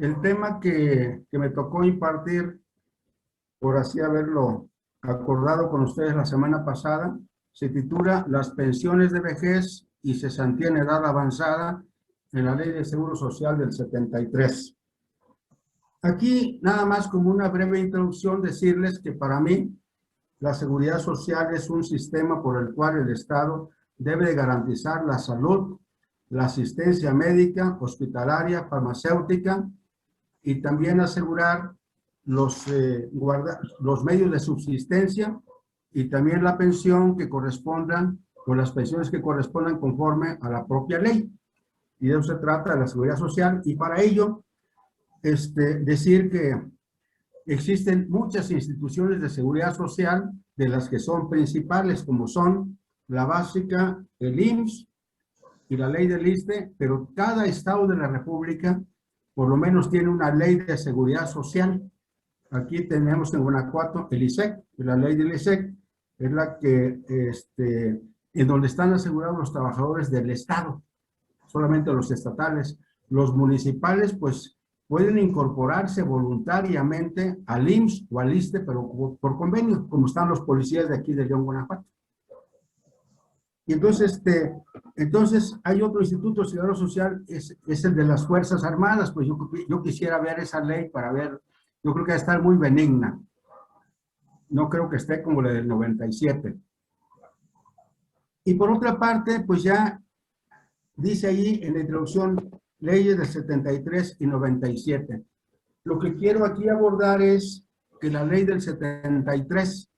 el tema que me tocó impartir, por así haberlo acordado con ustedes la semana pasada, se titula Las pensiones de vejez y cesantía en edad avanzada en la Ley de Seguro Social del 73. Aquí, nada más como una breve introducción, decirles que para mí la seguridad social es un sistema por el cual el Estado debe de garantizar la salud, la asistencia médica, hospitalaria, farmacéutica y también asegurar los medios de subsistencia y también la pensión que correspondan o las pensiones que correspondan conforme a la propia ley. Y de eso se trata de la seguridad social. Y para ello, decir que existen muchas instituciones de seguridad social, de las que son principales, como son la básica, el IMSS y la ley del ISSSTE, pero cada estado de la República por lo menos tiene una ley de seguridad social. Aquí tenemos en Guanajuato el ISEC, la ley del ISEC es la que, en donde están asegurados los trabajadores del Estado, solamente los estatales. Los municipales, pues, pueden incorporarse voluntariamente al IMSS o al ISSSTE, pero por convenio, como están los policías de aquí de León, Guanajuato. Y entonces hay otro instituto de seguridad social, es el de las Fuerzas Armadas. Pues yo quisiera ver esa ley para ver, yo creo que va a estar muy benigna. No creo que esté como la del 97. Y por otra parte, pues ya dice ahí en la introducción, leyes del 73 y 97. Lo que quiero aquí abordar es que la ley del 73,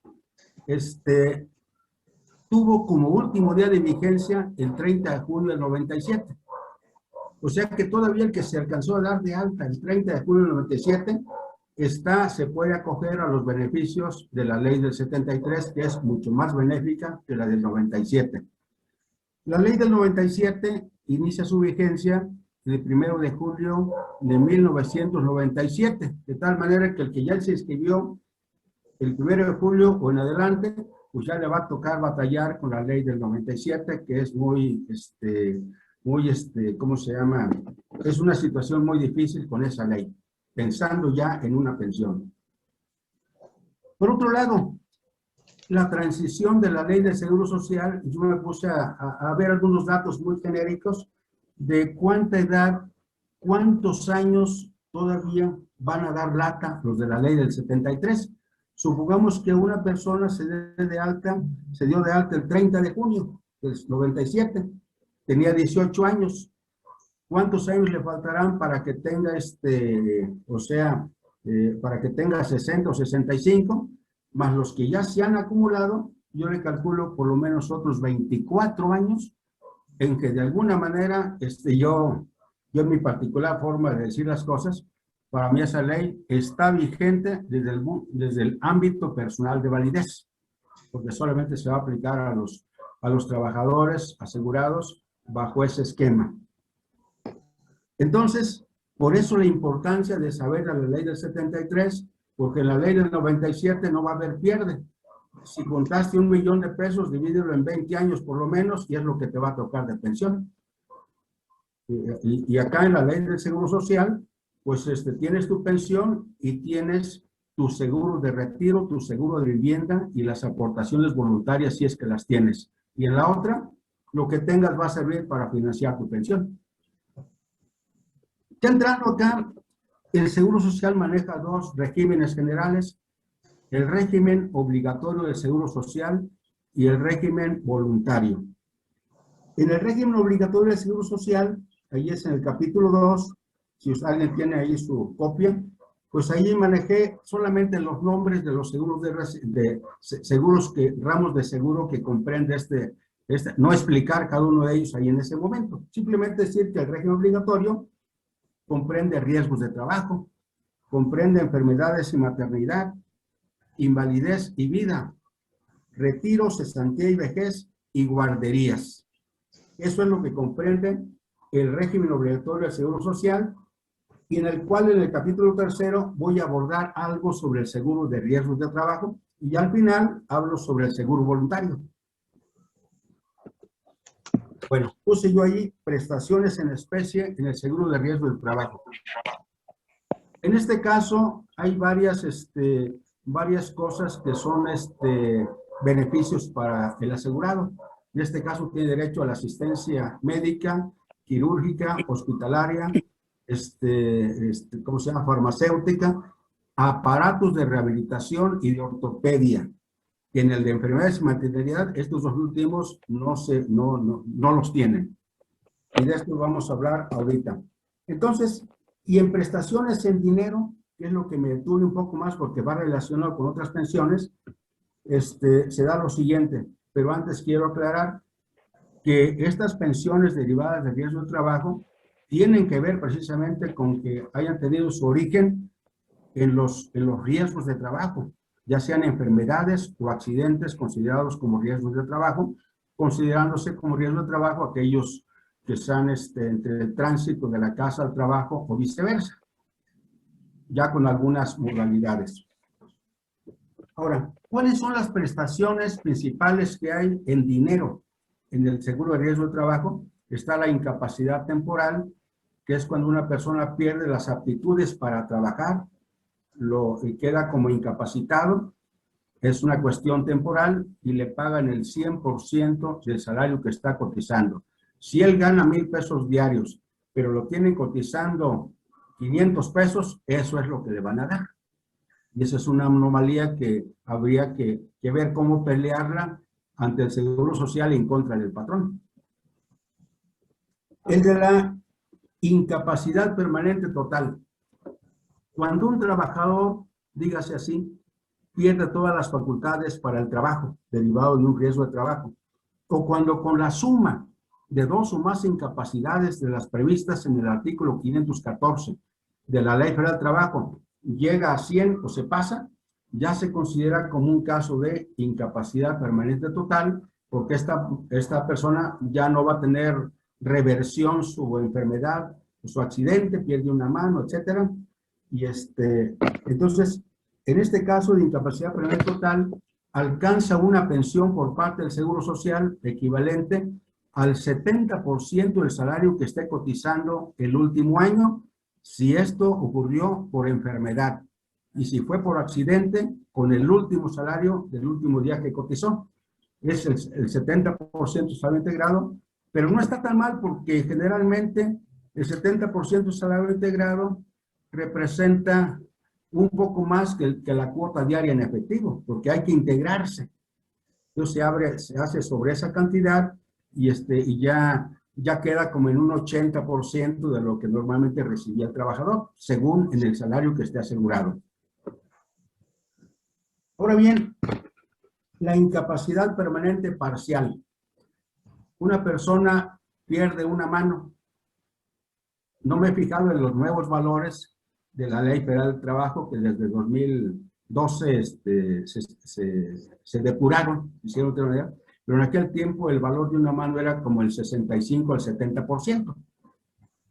tuvo como último día de vigencia el 30 de julio del 97. O sea que todavía el que se alcanzó a dar de alta el 30 de julio del 97, se puede acoger a los beneficios de la ley del 73, que es mucho más benéfica que la del 97. La ley del 97 inicia su vigencia el 1 de julio de 1997, de tal manera que el que ya se inscribió el 1 de julio o en adelante, pues ya le va a tocar batallar con la ley del 97, que es muy, ¿cómo se llama? Es una situación muy difícil con esa ley, pensando ya en una pensión. Por otro lado, la transición de la ley de seguro social, yo me puse a ver algunos datos muy genéricos de cuánta edad, cuántos años todavía van a dar lata los de la ley del 73. Supongamos que una persona se dio de alta el 30 de junio del 97, tenía 18 años. ¿Cuántos años le faltarán para que tenga para que tenga 60 o 65? Más los que ya se han acumulado, yo le calculo por lo menos otros 24 años en que de alguna manera, yo en mi particular forma de decir las cosas, para mí esa ley está vigente desde el ámbito personal de validez, porque solamente se va a aplicar a los trabajadores asegurados bajo ese esquema. Entonces, por eso la importancia de saber la ley del 73, porque en la ley del 97 no va a haber pierde. Si contaste $1 millón de pesos, divídelo en 20 años por lo menos, y es lo que te va a tocar de pensión. Y acá en la ley del Seguro Social, pues tienes tu pensión y tienes tu seguro de retiro, tu seguro de vivienda y las aportaciones voluntarias si es que las tienes. Y en la otra, lo que tengas va a servir para financiar tu pensión. Ya entrando acá, el Seguro Social maneja dos regímenes generales: el régimen obligatorio de seguro social y el régimen voluntario. En el régimen obligatorio de seguro social, ahí es en el capítulo 2, si alguien tiene ahí su copia, pues ahí manejé solamente los nombres de los seguros ramos de seguro que comprende no explicar cada uno de ellos ahí en ese momento. Simplemente decir que el régimen obligatorio comprende riesgos de trabajo, comprende enfermedades y maternidad, invalidez y vida, retiro, cesantía y vejez y guarderías. Eso es lo que comprende el régimen obligatorio del Seguro Social, y en el cual en el capítulo 3 voy a abordar algo sobre el seguro de riesgos de trabajo, y al final hablo sobre el seguro voluntario. Bueno, puse yo ahí prestaciones en especie en el seguro de riesgo del trabajo. En este caso, hay varias cosas que son beneficios para el asegurado. En este caso, tiene derecho a la asistencia médica, quirúrgica, hospitalaria, ¿cómo se llama? Farmacéutica, aparatos de rehabilitación y de ortopedia. Y en el de enfermedades y maternidad, estos dos últimos no los tienen. Y de esto vamos a hablar ahorita. Entonces, y en prestaciones en dinero, que es lo que me detuve un poco más porque va relacionado con otras pensiones, se da lo siguiente. Pero antes quiero aclarar que estas pensiones derivadas de riesgo de trabajo tienen que ver precisamente con que hayan tenido su origen en los riesgos de trabajo, ya sean enfermedades o accidentes considerados como riesgos de trabajo, considerándose como riesgo de trabajo aquellos que están entre el tránsito de la casa al trabajo o viceversa, ya con algunas modalidades. Ahora, ¿cuáles son las prestaciones principales que hay en dinero en el seguro de riesgo de trabajo? Está la incapacidad temporal, que es cuando una persona pierde las aptitudes para trabajar, y queda como incapacitado, es una cuestión temporal y le pagan el 100% del salario que está cotizando. Si él gana 1,000 pesos diarios, pero lo tienen cotizando 500 pesos, eso es lo que le van a dar. Y esa es una anomalía que habría que ver cómo pelearla ante el Seguro Social en contra del patrón. El de la incapacidad permanente total. Cuando un trabajador, dígase así, pierde todas las facultades para el trabajo, derivado de un riesgo de trabajo, o cuando con la suma de 2 o más incapacidades de las previstas en el artículo 514 de la Ley Federal del Trabajo llega a 100 o se pasa, ya se considera como un caso de incapacidad permanente total, porque esta persona ya no va a tener reversión su enfermedad, su accidente, pierde una mano, etcétera. Y entonces, en este caso de incapacidad permanente total, alcanza una pensión por parte del Seguro Social equivalente al 70% del salario que esté cotizando el último año, si esto ocurrió por enfermedad. Y si fue por accidente, con el último salario del último día que cotizó. Es el 70% salario integrado, pero no está tan mal porque generalmente el 70% salario integrado representa un poco más que la cuota diaria en efectivo, porque hay que integrarse. Entonces se hace sobre esa cantidad y ya queda como en un 80% de lo que normalmente recibía el trabajador, según en el salario que esté asegurado. Ahora bien, la incapacidad permanente parcial. Una persona pierde una mano. No me he fijado en los nuevos valores de la Ley Federal del Trabajo, que desde 2012 se depuraron, hicieron otra manera, pero en aquel tiempo el valor de una mano era como el 65 al 70%.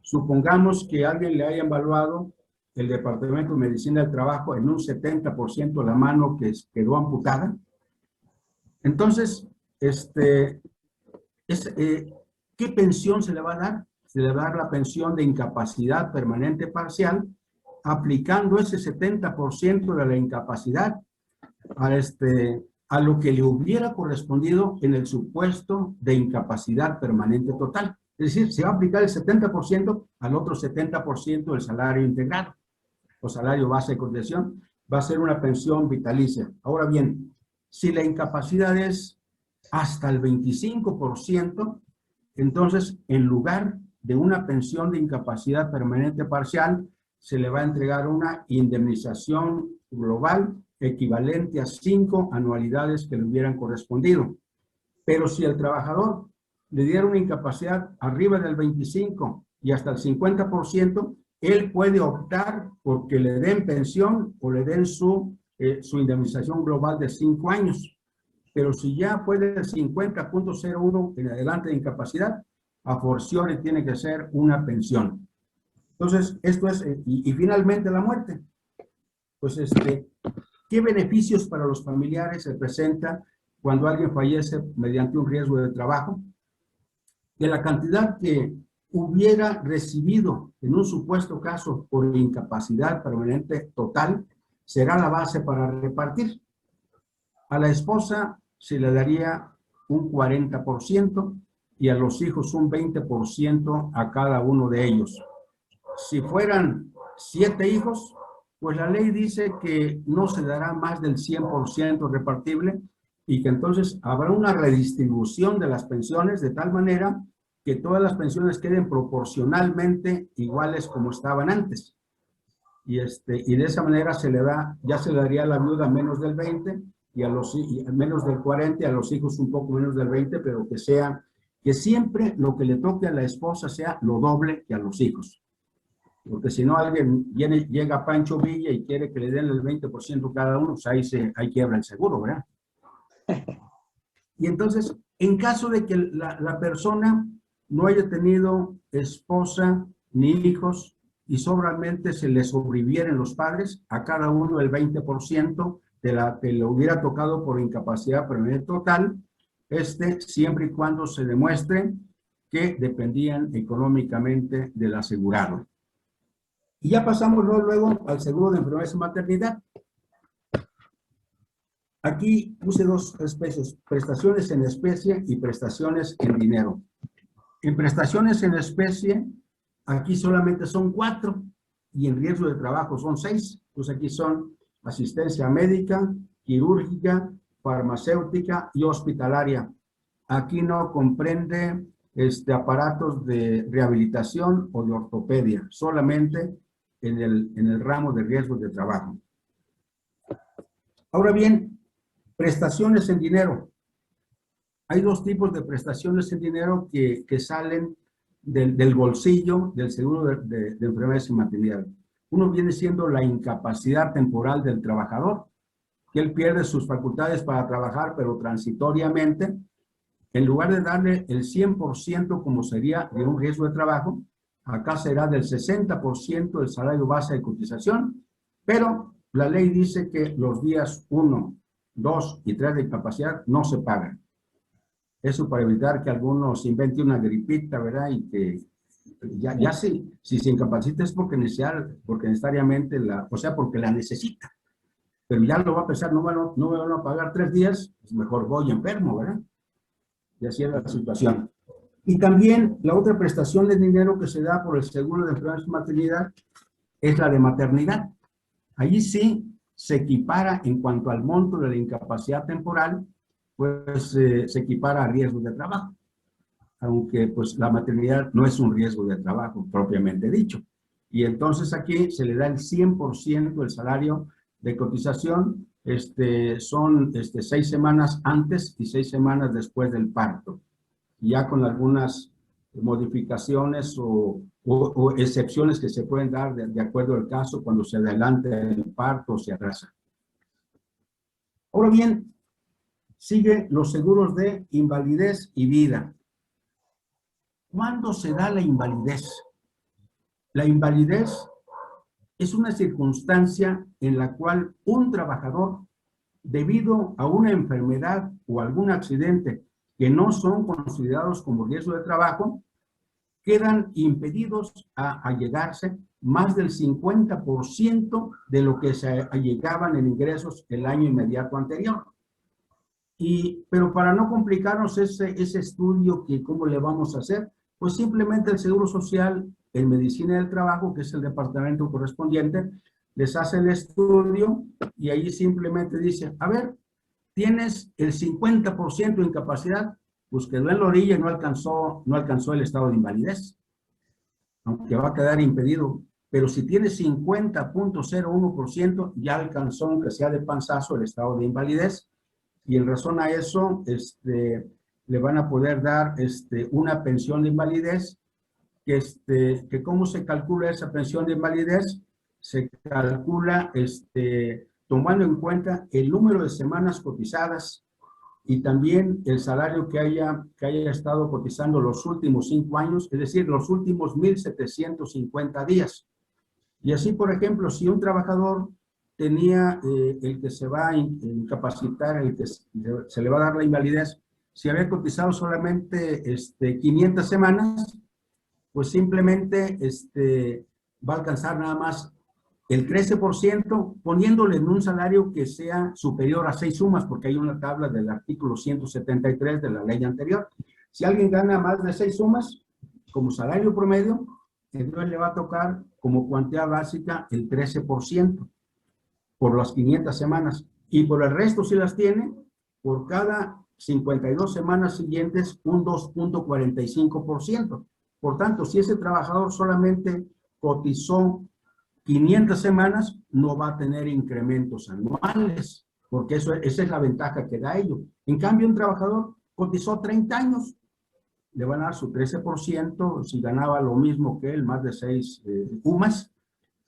Supongamos que a alguien le haya evaluado el Departamento de Medicina del Trabajo en un 70% la mano que quedó amputada. Entonces, ¿qué pensión se le va a dar? Se le va a dar la pensión de incapacidad permanente parcial, aplicando ese 70% de la incapacidad a lo que le hubiera correspondido en el supuesto de incapacidad permanente total. Es decir, se va a aplicar el 70% al otro 70% del salario integrado o salario base de cotización. Va a ser una pensión vitalicia. Ahora bien, si la incapacidad es hasta el 25%, entonces en lugar de una pensión de incapacidad permanente parcial, se le va a entregar una indemnización global equivalente a 5 anualidades que le hubieran correspondido. Pero si el trabajador le diera una incapacidad arriba del 25 y hasta el 50%, él puede optar por que le den pensión o le den su indemnización global de 5 años. Pero si ya fue del 50.01 en adelante de incapacidad, a forciore tiene que ser una pensión. Entonces, esto es, y finalmente la muerte. Pues, ¿qué beneficios para los familiares se presenta cuando alguien fallece mediante un riesgo de trabajo? De la cantidad que hubiera recibido en un supuesto caso por incapacidad permanente total, será la base para repartir. A la esposa se le daría un 40% y a los hijos un 20% a cada uno de ellos. Si fueran 7 hijos, pues la ley dice que no se dará más del 100% repartible y que entonces habrá una redistribución de las pensiones de tal manera que todas las pensiones queden proporcionalmente iguales como estaban antes. Y de esa manera ya se le daría a la viuda menos del 20 y menos del 40 y a los hijos un poco menos del 20, pero que siempre lo que le toque a la esposa sea lo doble que a los hijos. Porque si no llega Pancho Villa y quiere que le den el 20% cada uno, pues ahí quiebra el seguro, ¿verdad? Y entonces, en caso de que la persona no haya tenido esposa ni hijos y solamente se le sobrevivieren los padres, a cada uno el 20% de la que le hubiera tocado por incapacidad permanente total, siempre y cuando se demuestre que dependían económicamente del asegurado. Y ya pasamos luego al seguro de enfermedad y maternidad. Aquí puse dos especies, prestaciones en especie y prestaciones en dinero. En prestaciones en especie, aquí solamente son 4 y en riesgo de trabajo son 6. Entonces aquí son asistencia médica, quirúrgica, farmacéutica y hospitalaria. Aquí no comprende aparatos de rehabilitación o de ortopedia, solamente en el ramo de riesgos de trabajo. Ahora bien, prestaciones en dinero. Hay 2 tipos de prestaciones en dinero que salen del bolsillo del seguro de enfermedades y maternidad. Uno viene siendo la incapacidad temporal del trabajador, que él pierde sus facultades para trabajar, pero transitoriamente, en lugar de darle el 100% como sería de un riesgo de trabajo, acá será del 60% del salario base de cotización, pero la ley dice que los días 1, 2 y 3 de incapacidad no se pagan. Eso para evitar que alguno se invente una gripita, ¿verdad? Y que ya si se incapacita es porque necesariamente porque la necesita. Pero ya lo va a pensar, no me van a pagar 3 días, pues mejor voy enfermo, ¿verdad? Y así es la situación. Y también la otra prestación de dinero que se da por el seguro de enfermedades y maternidad es la de maternidad. Allí sí se equipara en cuanto al monto de la incapacidad temporal, pues se equipara a riesgos de trabajo, aunque pues la maternidad no es un riesgo de trabajo propiamente dicho. Y entonces aquí se le da el 100% del salario de cotización, son 6 semanas antes y 6 semanas después del parto, ya con algunas modificaciones o excepciones que se pueden dar de acuerdo al caso cuando se adelanta el parto o se atrasa. Ahora bien, sigue los seguros de invalidez y vida. ¿Cuándo se da la invalidez? La invalidez es una circunstancia en la cual un trabajador, debido a una enfermedad o algún accidente que no son considerados como riesgo de trabajo, quedan impedidos a allegarse más del 50% de lo que se allegaban en ingresos el año inmediato anterior. Pero para no complicarnos ese estudio, ¿cómo le vamos a hacer? Pues simplemente el Seguro Social en Medicina del Trabajo, que es el departamento correspondiente, les hace el estudio y ahí simplemente dice, a ver, tienes el 50% de incapacidad, pues quedó en la orilla y no alcanzó el estado de invalidez, aunque va a quedar impedido. Pero si tienes 50.01%, ya alcanzó, aunque sea de panzazo, el estado de invalidez. Y en razón a eso, le van a poder dar una pensión de invalidez, que ¿cómo se calcula esa pensión de invalidez? Se calcula tomando en cuenta el número de semanas cotizadas y también el salario que haya estado cotizando los últimos 5 años, es decir, los últimos 1,750 días. Y así, por ejemplo, si un trabajador tenía el que se va a incapacitar, el que se le va a dar la invalidez, si había cotizado solamente 500 semanas, pues simplemente va a alcanzar nada más el 13%, poniéndole en un salario que sea superior a 6 sumas, porque hay una tabla del artículo 173 de la ley anterior. Si alguien gana más de 6 sumas, como salario promedio, entonces le va a tocar como cuantía básica el 13% por las 500 semanas. Y por el resto, si las tiene, por cada 52 semanas siguientes, un 2.45%. Por tanto, si ese trabajador solamente cotizó 500 semanas, no va a tener incrementos anuales, porque esa es la ventaja que da ello. En cambio, un trabajador cotizó 30 años, le van a dar su 13%, si ganaba lo mismo que él, más de 6 UMAS,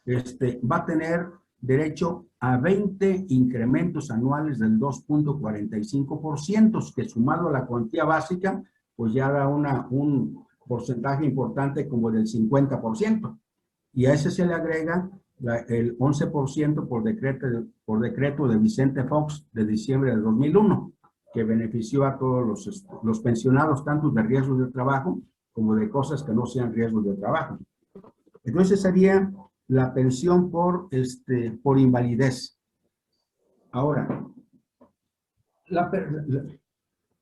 va a tener derecho a 20 incrementos anuales del 2.45%, que sumado a la cuantía básica, pues ya da un porcentaje importante como del 50%. Y a ese se le agrega el 11% por decreto de Vicente Fox de diciembre de 2001, que benefició a todos los pensionados, tanto de riesgos de trabajo como de cosas que no sean riesgos de trabajo. Entonces sería la pensión por invalidez. Ahora,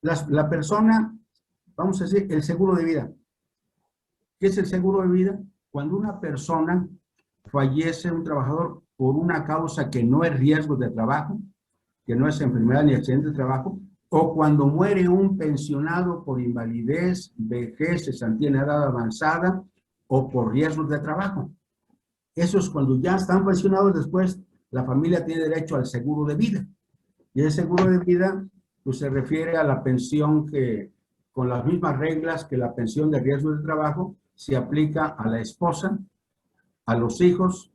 la persona, vamos a decir, el seguro de vida. ¿Qué es el seguro de vida? Cuando una persona fallece, un trabajador, por una causa que no es riesgo de trabajo, que no es enfermedad ni accidente de trabajo, o cuando muere un pensionado por invalidez, vejez, cesantía en edad avanzada, o por riesgos de trabajo. Eso es cuando ya están pensionados, después la familia tiene derecho al seguro de vida. Y el seguro de vida pues, se refiere a la pensión que, con las mismas reglas que la pensión de riesgo de trabajo, se aplica a la esposa, a los hijos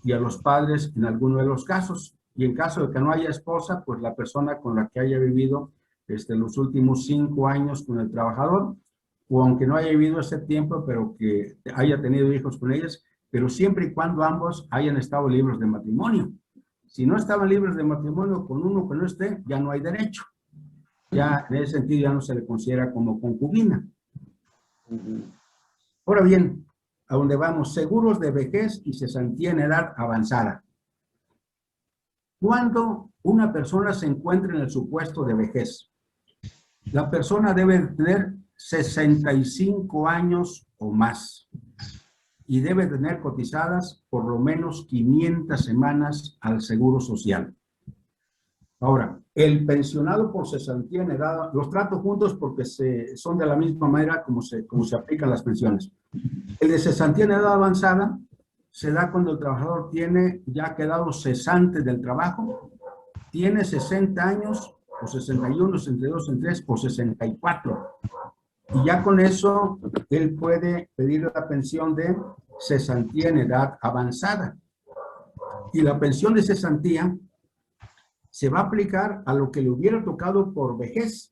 y a los padres en alguno de los casos. Y en caso de que no haya esposa, pues la persona con la que haya vivido los últimos 5 años con el trabajador, o aunque no haya vivido ese tiempo, pero que haya tenido hijos con ellas, pero siempre y cuando ambos hayan estado libres de matrimonio. Si no estaban libres de matrimonio con uno que no esté, ya no hay derecho. Ya en ese sentido ya no se le considera como concubina. Ahora bien, a donde vamos, seguros de vejez y cesantía en edad avanzada. Cuando una persona se encuentra en el supuesto de vejez, la persona debe tener 65 años o más y debe tener cotizadas por lo menos 500 semanas al Seguro Social. Ahora, el pensionado por cesantía en edad, los trato juntos porque son de la misma manera como se aplican las pensiones. El de cesantía en edad avanzada se da cuando el trabajador tiene ya quedado cesante del trabajo, tiene 60 años, o 61, 62, 63 o 64. Y ya con eso, él puede pedir la pensión de cesantía en edad avanzada. Y la pensión de cesantía se va a aplicar a lo que le hubiera tocado por vejez,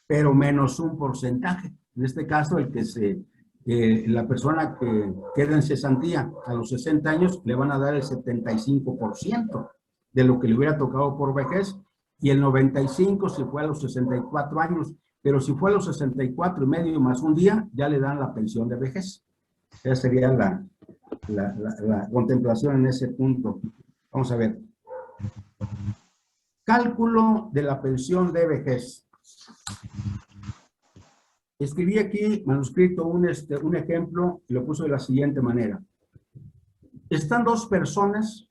pero menos un porcentaje. En este caso, la persona que queda en cesantía a los 60 años le van a dar el 75% de lo que le hubiera tocado por vejez, y el 95% si fue a los 64 años, pero si fue a los 64 y medio más un día, ya le dan la pensión de vejez. Esa sería la contemplación en ese punto. Vamos a ver. Cálculo de la pensión de vejez. Escribí aquí, manuscrito, un ejemplo y lo puse de la siguiente manera. Están dos personas,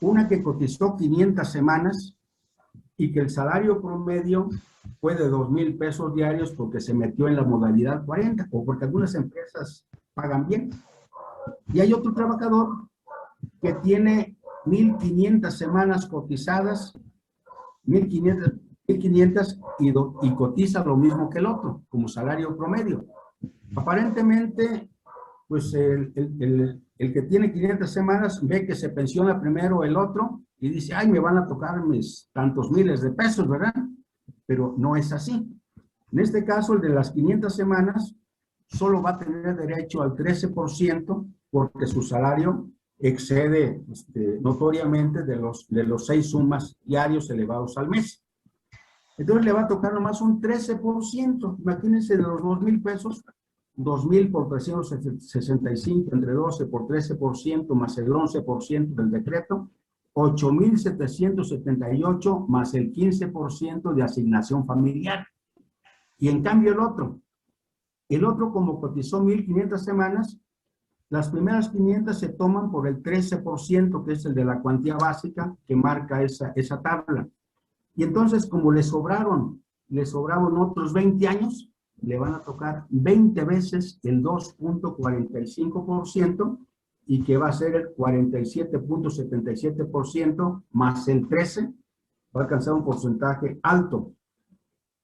una que cotizó 500 semanas y que el salario promedio fue de 2,000 pesos diarios porque se metió en la modalidad 40 o porque algunas empresas pagan bien. Y hay otro trabajador que tiene 1,500 semanas cotizadas, 1,500 y cotiza lo mismo que el otro, como salario promedio. Aparentemente, pues el que tiene 500 semanas ve que se pensiona primero el otro y dice, ay, me van a tocar mis tantos miles de pesos, ¿verdad? Pero no es así. En este caso, el de las 500 semanas solo va a tener derecho al 13% porque su salario excede notoriamente de los 6 sumas diarios elevados al mes. Entonces le va a tocar nomás un 13%. Imagínense, de los 2,000 pesos, 2,000 por 365 entre 12 por 13% más el 11% del decreto, 8,778 más el 15% de asignación familiar. Y en cambio el otro como cotizó 1,500 semanas, las primeras 500 se toman por el 13%, que es el de la cuantía básica que marca esa tabla. Y entonces, como le sobraron otros 20 años, le van a tocar 20 veces el 2,45% y que va a ser el 47,77% más el 13%, va a alcanzar un porcentaje alto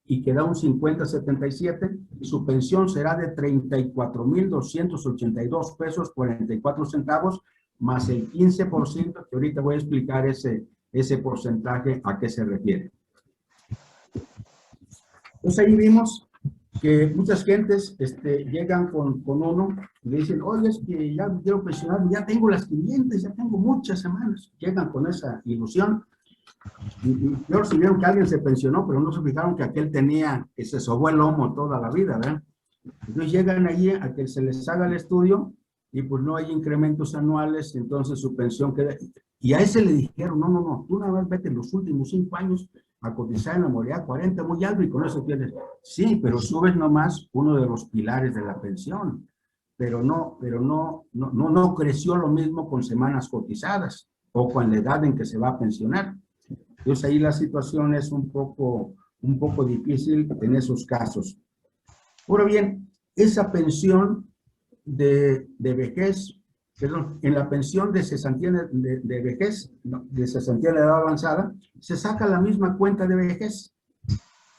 y queda un 50,77%, y su pensión será de 34,282 pesos 44 centavos más el 15%, que ahorita voy a explicar ese porcentaje a qué se refiere. Entonces ahí vimos que muchas gentes llegan con uno y le dicen, oye, es que ya quiero pensionar, ya tengo las 500, ya tengo muchas semanas. Llegan con esa ilusión. Y peor si vieron que alguien se pensionó, pero no se fijaron que aquel que se sobó el lomo toda la vida, ¿verdad? Entonces llegan allí a que se les haga el estudio y pues no hay incrementos anuales, entonces su pensión queda. Y a ese le dijeron, no, tú nada más vete los últimos 5 años a cotizar en la modalidad 40 muy alto y con eso tienes. Sí, pero subes nomás uno de los pilares de la pensión, pero no creció lo mismo con semanas cotizadas o con la edad en que se va a pensionar. Entonces ahí la situación es un poco difícil en esos casos. Ahora bien, esa pensión de vejez, perdón, en la pensión de cesantía de vejez, no, de cesantía de edad avanzada, se saca la misma cuenta de vejez,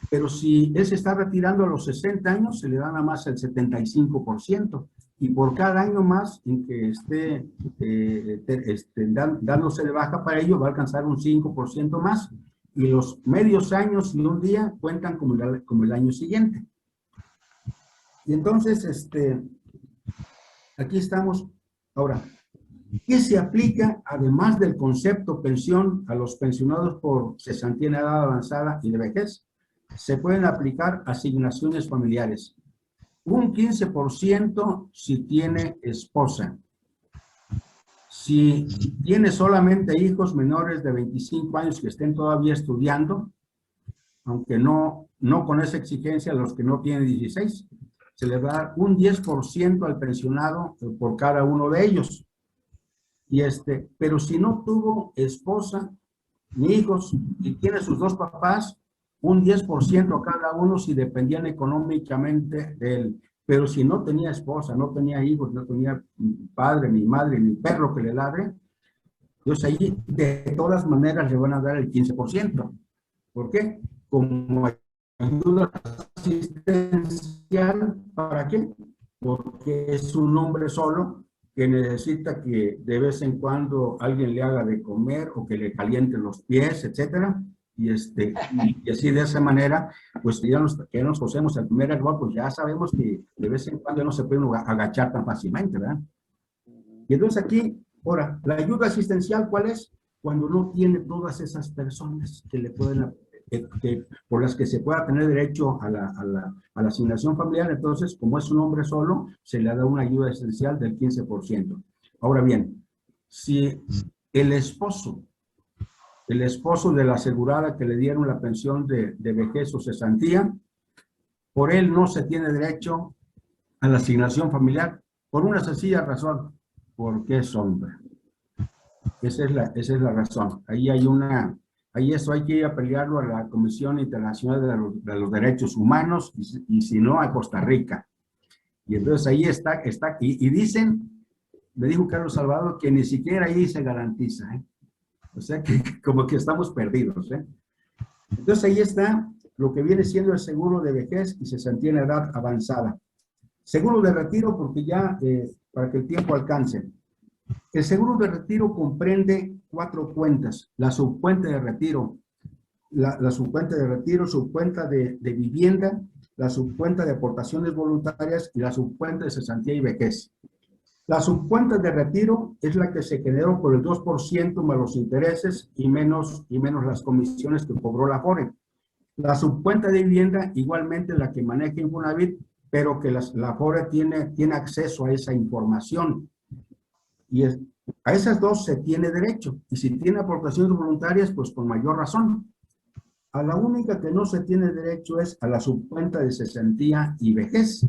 pero si él se está retirando a los 60 años, se le da nada más el 75%, y por cada año más en que esté dándose de baja para ello, va a alcanzar un 5% más, y los medios años y un día cuentan como el año siguiente. Y entonces, aquí estamos. Ahora, ¿qué se aplica además del concepto pensión a los pensionados por cesantía en edad avanzada y de vejez? Se pueden aplicar asignaciones familiares. Un 15% si tiene esposa. Si tiene solamente hijos menores de 25 años que estén todavía estudiando, aunque no con esa exigencia, los que no tienen 16, se le va a dar un 10% al pensionado por cada uno de ellos. Pero si no tuvo esposa ni hijos y tiene sus 2 papás, un 10% a cada uno si dependían económicamente de él. Pero si no tenía esposa, no tenía hijos, no tenía padre, ni madre, ni perro que le ladre, entonces ahí de todas maneras le van a dar el 15%. ¿Por qué? Como ayuda asistencial, ¿para qué? Porque es un hombre solo que necesita que de vez en cuando alguien le haga de comer o que le caliente los pies, etcétera. Y así de esa manera, pues ya nos conocemos el primer error, pues ya sabemos que de vez en cuando no se puede agachar tan fácilmente, ¿verdad? Y entonces aquí, ahora, la ayuda asistencial, ¿cuál es? Cuando no tiene todas esas personas que le pueden, por las que se pueda tener derecho a la asignación familiar, entonces, como es un hombre solo, se le da una ayuda asistencial del 15%. Ahora bien, si el esposo de la asegurada que le dieron la pensión de vejez o cesantía, por él no se tiene derecho a la asignación familiar, por una sencilla razón, porque es hombre. Esa es la razón. Ahí eso hay que ir a pelearlo a la Comisión Internacional de los Derechos Humanos y si no, a Costa Rica. Y entonces ahí está y dicen, me dijo Carlos Salvador, que ni siquiera ahí se garantiza, ¿eh? O sea que como que estamos perdidos, ¿eh? Entonces ahí está lo que viene siendo el seguro de vejez y cesantía en edad avanzada. Seguro de retiro, porque ya, para que el tiempo alcance. El seguro de retiro comprende 4 cuentas. La subcuenta de retiro, la subcuenta de retiro, subcuenta de vivienda, la subcuenta de aportaciones voluntarias y la subcuenta de cesantía y vejez. La subcuenta de retiro es la que se generó por el 2% más los intereses y menos las comisiones que cobró la FORE. La subcuenta de vivienda igualmente la que maneja Infonavit pero que la AFORE tiene acceso a esa información. Y a esas dos se tiene derecho. Y si tiene aportaciones voluntarias, pues con mayor razón. A la única que no se tiene derecho es a la subcuenta de cesantía y vejez.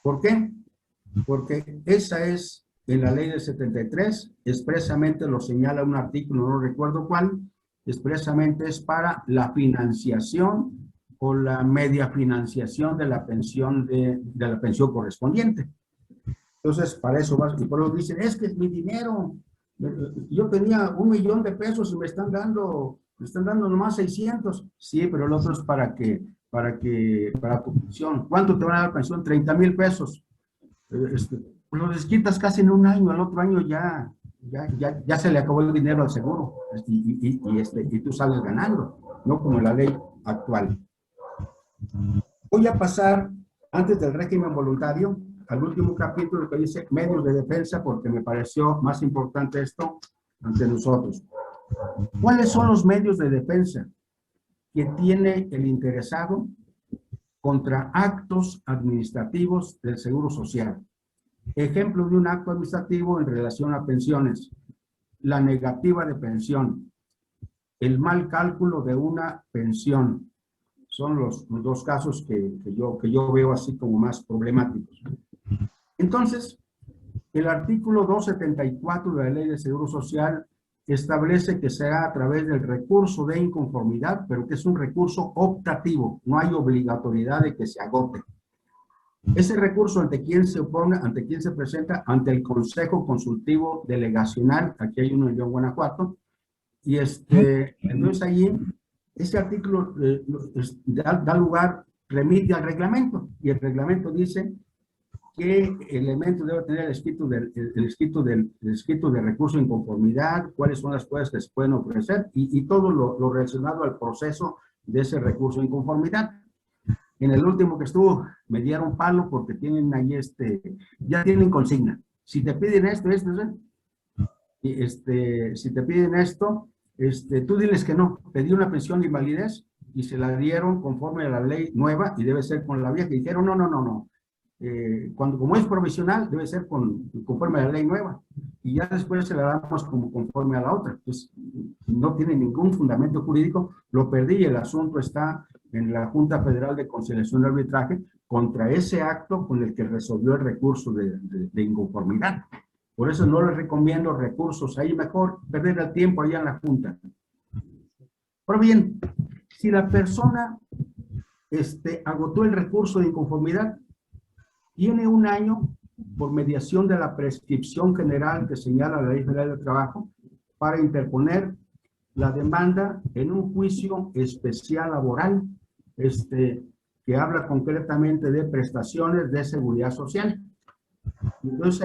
¿Por qué? Porque esa es, en la ley del 73, expresamente lo señala un artículo, no recuerdo cuál, expresamente es para la financiación o la media financiación de la pensión, de la pensión correspondiente. Entonces, para eso vas, y por eso dicen, es que es mi dinero, yo tenía $1,000,000 y me están dando nomás 600. Sí, pero el otro es para tu pensión. ¿Cuánto te van a dar pensión? 30,000 pesos. Pues lo desquitas casi en un año, al otro año ya se le acabó el dinero al seguro, y tú sales ganando, no como la ley actual. Voy a pasar, antes del régimen voluntario, al último capítulo que dice medios de defensa, porque me pareció más importante esto ante nosotros. ¿Cuáles son los medios de defensa que tiene el interesado contra actos administrativos del Seguro Social? Ejemplo de un acto administrativo en relación a pensiones: la negativa de pensión, el mal cálculo de una pensión. Son los dos casos que yo veo así como más problemáticos. Entonces, el artículo 274 de la Ley de Seguro Social establece que será a través del recurso de inconformidad, pero que es un recurso optativo, no hay obligatoriedad de que se agote. Ese recurso, ¿ante quién se opone? ¿Ante quién se presenta? Ante el Consejo Consultivo Delegacional. Aquí hay uno en León, Guanajuato. Y entonces allí, ese artículo da lugar, remite al reglamento. Y el reglamento dice qué elementos debe tener el escrito de recurso de inconformidad, cuáles son las cosas que se pueden ofrecer y todo lo relacionado al proceso de ese recurso de inconformidad. En el último que estuvo, me dieron palo porque tienen ahí ya tienen consigna. Si te piden si te piden esto, tú diles que no. Pedí una pensión de invalidez y se la dieron conforme a la ley nueva y debe ser con la vieja. Y dijeron, no. Como es provisional, debe ser conforme a la ley nueva. Y ya después se la damos como conforme a la otra. Entonces, no tiene ningún fundamento jurídico. Lo perdí y el asunto está en la Junta Federal de Conciliación y Arbitraje contra ese acto con el que resolvió el recurso de inconformidad. Por eso no les recomiendo recursos ahí, mejor perder el tiempo allá en la Junta. Ahora bien, si la persona agotó el recurso de inconformidad, tiene un año por mediación de la prescripción general que señala la Ley Federal del Trabajo para interponer la demanda en un juicio especial laboral que habla concretamente de prestaciones de seguridad social. Entonces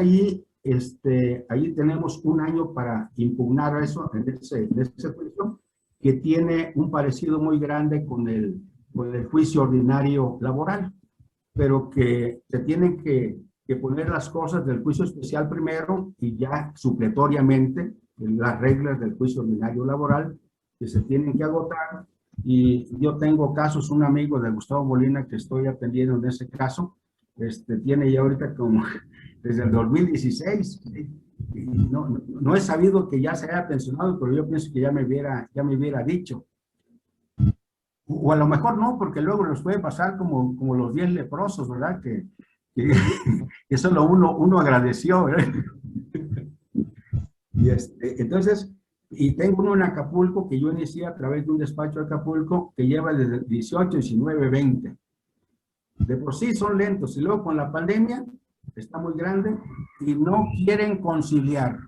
ahí tenemos un año para impugnar eso en ese juicio, que tiene un parecido muy grande con el juicio ordinario laboral, pero que se tienen que poner las cosas del juicio especial primero y ya supletoriamente las reglas del juicio ordinario laboral que se tienen que agotar. Y yo tengo casos, un amigo de Gustavo Molina que estoy atendiendo en ese caso, tiene ya ahorita como desde el 2016, y no he sabido que ya se haya pensionado, pero yo pienso que ya me hubiera dicho. O a lo mejor no, porque luego nos puede pasar como los 10 leprosos, ¿verdad? Que solo uno agradeció, ¿verdad? Y entonces, y tengo uno en Acapulco que yo inicié a través de un despacho de Acapulco que lleva desde 18, 19, 20. De por sí son lentos, y luego con la pandemia está muy grande y no quieren conciliar.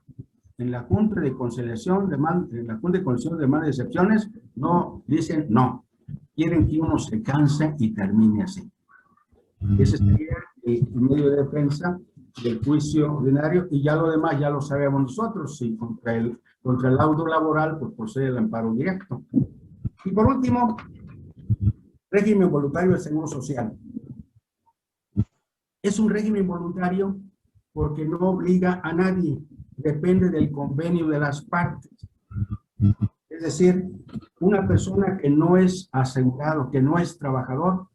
En la Junta de Conciliación de Demandas y Excepciones, no, dicen no. Quieren que uno se canse y termine así. Ese sería el medio de defensa del juicio ordinario, y ya lo demás ya lo sabemos nosotros. Si contra el laudo laboral, pues procede el amparo directo. Y por último, régimen voluntario del Seguro Social. Es un régimen voluntario porque no obliga a nadie, depende del convenio de las partes. Es decir, una persona que no es asegurado, que no es trabajador,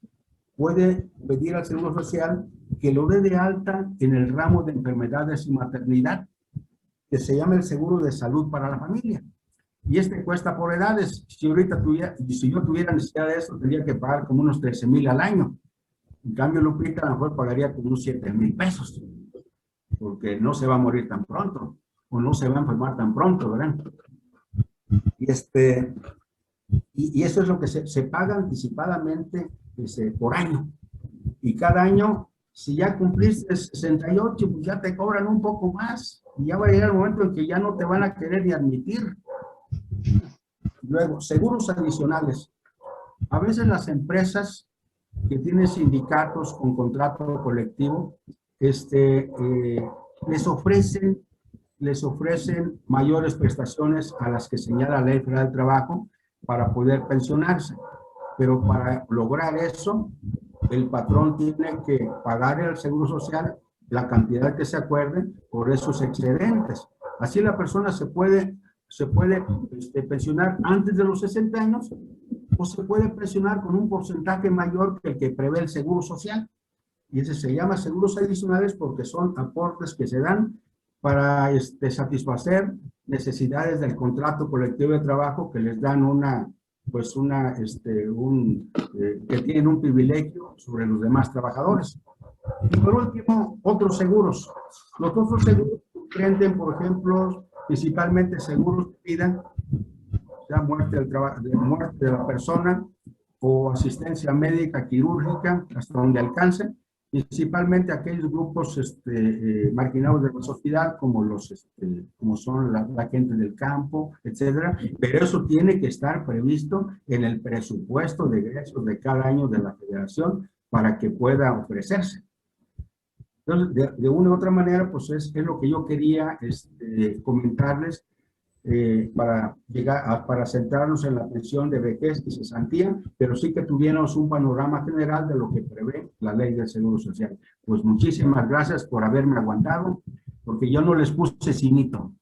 puede pedir al Seguro Social que lo dé de alta en el ramo de enfermedades y maternidad, que se llama el seguro de salud para la familia. Y este cuesta por edades. Si ahorita si yo tuviera necesidad de eso, tendría que pagar como unos 13,000 al año. En cambio, Lupita a lo mejor pagaría como unos 7,000 pesos, porque no se va a morir tan pronto, o no se va a enfermar tan pronto, ¿verdad? Y, y eso es lo que se paga anticipadamente por año. Y cada año, si ya cumpliste 68, pues ya te cobran un poco más. Y ya va a llegar el momento en que ya no te van a querer ni admitir. Luego, seguros adicionales. A veces las empresas que tienen sindicatos con contrato colectivo, les ofrecen mayores prestaciones a las que señala la Ley Federal del Trabajo para poder pensionarse. Pero para lograr eso, el patrón tiene que pagar al Seguro Social la cantidad que se acuerde por esos excedentes. Así la persona se puede pensionar antes de los 60 años o se puede pensionar con un porcentaje mayor que el que prevé el Seguro Social. Y ese se llama seguros adicionales porque son aportes que se dan para satisfacer necesidades del contrato colectivo de trabajo que les dan que tienen un privilegio sobre los demás trabajadores. Y por último, otros seguros. Los otros seguros comprenden, por ejemplo, principalmente seguros de vida, ya muerte de la persona o asistencia médica quirúrgica hasta donde alcance, principalmente aquellos grupos marginados de la sociedad como son la gente del campo, etcétera, pero eso tiene que estar previsto en el presupuesto de egresos de cada año de la federación para que pueda ofrecerse. Entonces, de una u otra manera, pues es lo que yo quería comentarles para centrarnos en la pensión de vejez y cesantía, pero sí que tuviéramos un panorama general de lo que prevé la Ley del Seguro Social. Pues muchísimas gracias por haberme aguantado, porque yo no les puse cinito.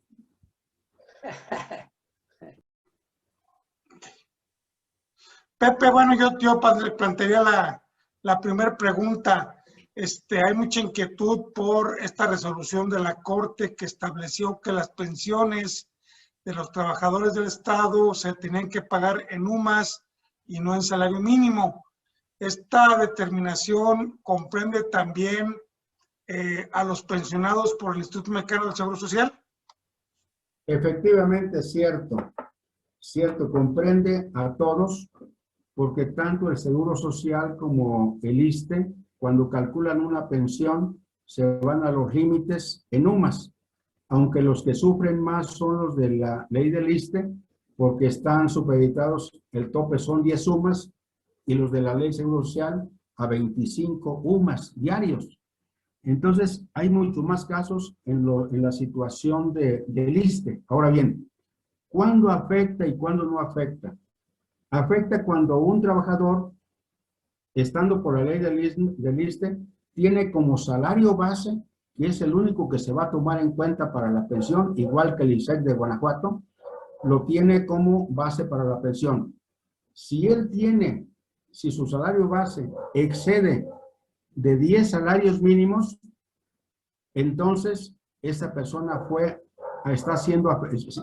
Pepe, bueno, yo plantearía la primera pregunta. Hay mucha inquietud por esta resolución de la Corte que estableció que las pensiones de los trabajadores del Estado se tenían que pagar en UMAS y no en salario mínimo. Esta determinación comprende también a los pensionados por el Instituto Mexicano del Seguro Social. Efectivamente, cierto, comprende a todos, porque tanto el Seguro Social como el ISSSTE, cuando calculan una pensión, se van a los límites en UMAS, aunque los que sufren más son los de la ley del ISSSTE, porque están supeditados, el tope son 10 UMAS, y los de la ley Seguro Social a 25 UMAS diarios. Entonces, hay muchos más casos en la situación del ISSSTE. Ahora bien, ¿cuándo afecta y cuándo no afecta? Afecta cuando un trabajador, estando por la ley del ISSSTE, tiene como salario base, que es el único que se va a tomar en cuenta para la pensión, igual que el ISEC de Guanajuato, lo tiene como base para la pensión. Si su salario base excede de 10 salarios mínimos, entonces esa persona está haciendo,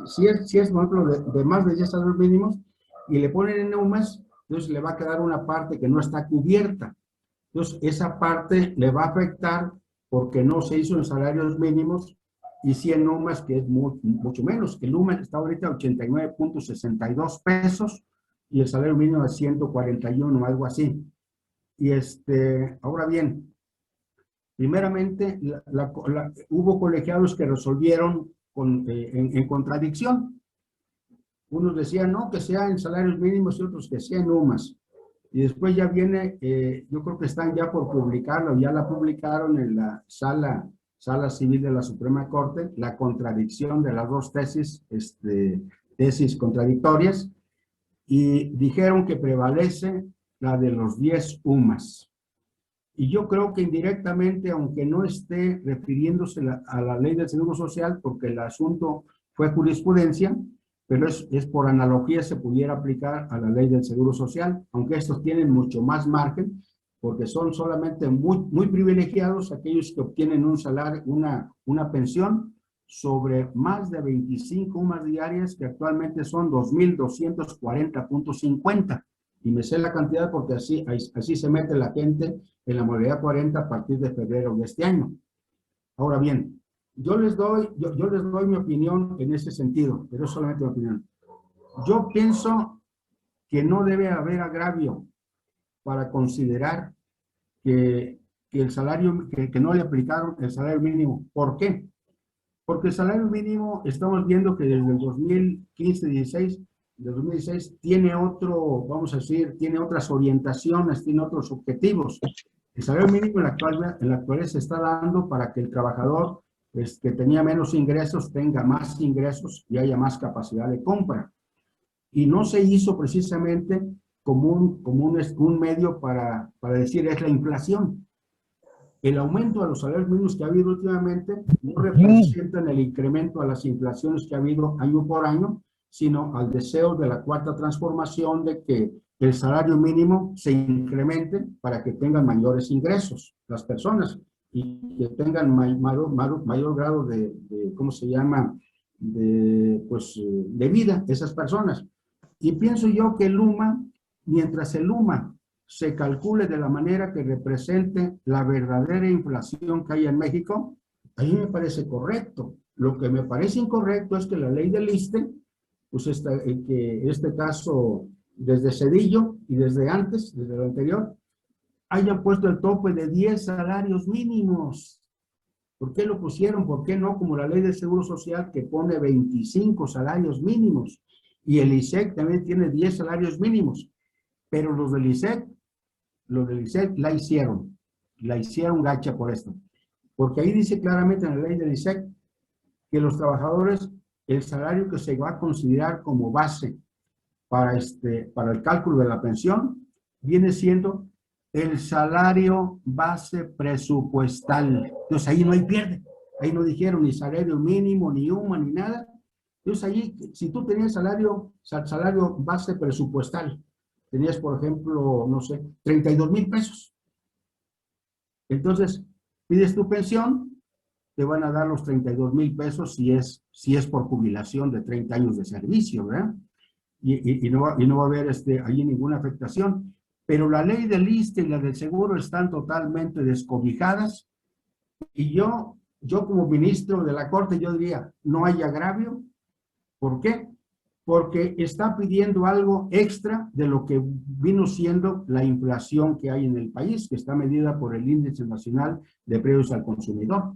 si es por ejemplo, de más de 10 salarios mínimos, y le ponen en UMAS, entonces le va a quedar una parte que no está cubierta. Entonces, esa parte le va a afectar porque no se hizo en salarios mínimos y 100 UMAS, que es mucho menos. El UMAS está ahorita a 89.62 pesos y el salario mínimo es 141, algo así. Y ahora bien, primeramente, hubo colegiados que resolvieron en contradicción. Unos decían, no, que sea en salarios mínimos y otros que sea en UMAS. Y después ya viene, yo creo que están ya por publicarlo, ya la publicaron en la sala civil de la Suprema Corte, la contradicción de las dos tesis contradictorias, y dijeron que prevalece la de los 10 UMAS. Y yo creo que indirectamente, aunque no esté refiriéndose a la ley del Seguro Social, porque el asunto fue jurisprudencia, pero es por analogía se pudiera aplicar a la ley del Seguro Social, aunque estos tienen mucho más margen, porque son solamente muy privilegiados aquellos que obtienen un salario, una pensión sobre más de 25 UMAS diarias, que actualmente son 2,240.50. Y me sé la cantidad porque así se mete la gente en la modalidad 40 a partir de febrero de este año. Ahora bien, yo les doy mi opinión en ese sentido, pero es solamente mi opinión. Yo pienso que no debe haber agravio para considerar que el salario, que no le aplicaron el salario mínimo. ¿Por qué? Porque el salario mínimo, estamos viendo que desde el 2015-16, de 2016, tiene otro, vamos a decir, tiene otras orientaciones, tiene otros objetivos. El salario mínimo en la actualidad se está dando para que el trabajador que tenía menos ingresos tenga más ingresos y haya más capacidad de compra. Y no se hizo precisamente como un medio para decir es la inflación. El aumento de los salarios mínimos que ha habido últimamente no representan el incremento a las inflaciones que ha habido año por año, sino al deseo de la cuarta transformación de que el salario mínimo se incremente para que tengan mayores ingresos las personas y que tengan mayor grado de ¿cómo se llama?, de vida esas personas. Y pienso yo que mientras el UMA se calcule de la manera que represente la verdadera inflación que hay en México, a mí me parece correcto. Lo que me parece incorrecto es que la ley del ISSSTE, pues que este caso desde Zedillo y desde antes, desde lo anterior, hayan puesto el tope de 10 salarios mínimos. ¿Por qué lo pusieron? ¿Por qué no como la ley del Seguro Social que pone 25 salarios mínimos? Y el ISEC también tiene 10 salarios mínimos. Pero los del ISEC la hicieron gacha por esto. Porque ahí dice claramente en la ley del ISEC que los trabajadores, el salario que se va a considerar como base para el cálculo de la pensión, viene siendo el salario base presupuestal. Entonces ahí no hay pierde. Ahí no dijeron ni salario mínimo, ni UMA, ni nada. Entonces ahí, si tú tenías salario base presupuestal, tenías, por ejemplo, no sé, 32,000 pesos. Entonces, pides tu pensión, te van a dar los 32,000 pesos si es por jubilación de 30 años de servicio, ¿verdad? Y no va a haber ahí ninguna afectación. Pero la ley del ISSSTE y la del seguro están totalmente descobijadas. Y yo como ministro de la Corte, yo diría, no hay agravio. ¿Por qué? Porque está pidiendo algo extra de lo que vino siendo la inflación que hay en el país, que está medida por el Índice Nacional de Precios al Consumidor.